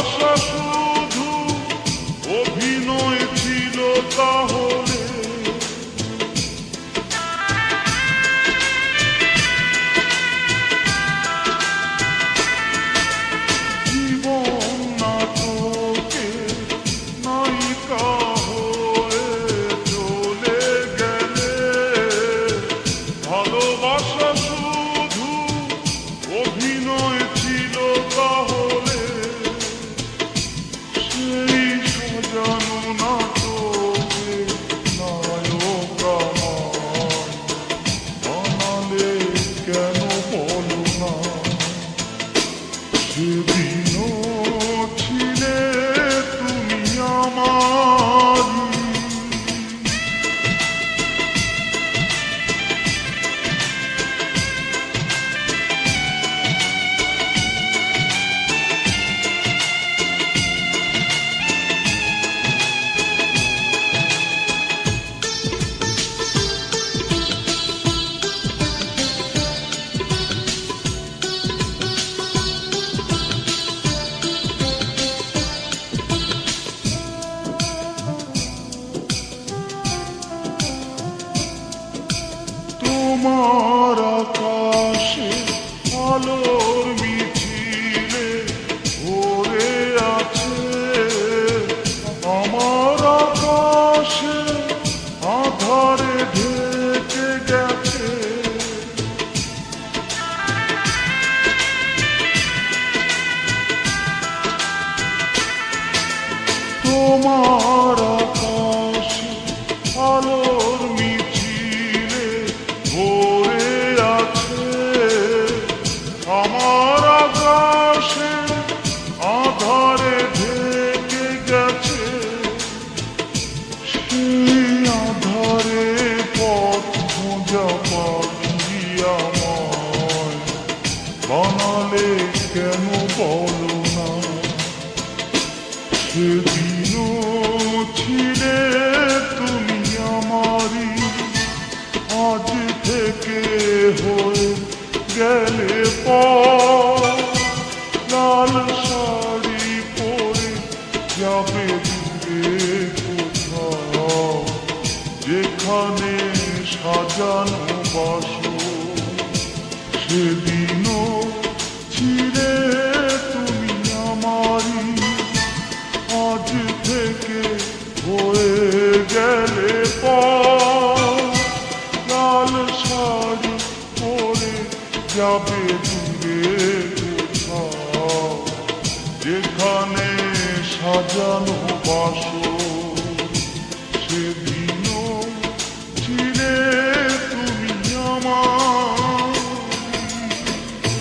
ভালোবাসা শুধু অভিনয় ছিল তাহলে জীবন নাটকে নায়িকা হয়ে চলে গেলে ভালোবাসা শুধু অভিনয় ছিল তাহলে সেই সাজানো নাটকে নায়ক বানালে কেন বলো না সেদিনও ছিলে তুমি আমারই তোমার আকাশে আলোর মিছিলে ভরে আছে আমার আকাশে আধারে ঢেকে গেছে তোমার আকাশে আলোর মিছিলে ভরে আছে আমার আকাশে আধারে ঢেকে গেছে সেই আধারে পথ খোঁজা পাখি আমায় বানালে কেন বলো না সেদিনও ছিলে তুমি আমারই আজ থেকে হয়ে গেলে লাল শাড়ি পরে যাবে দূরে কোথাও যেখানে সাজানো বাসর সেদিনও ছিলে তুমি আমারই আজ থেকে হয়ে গেলে লাল শাড়ি পরে যাবে দূরে কোথাও যেখানে সাজানো বাসর সেদিন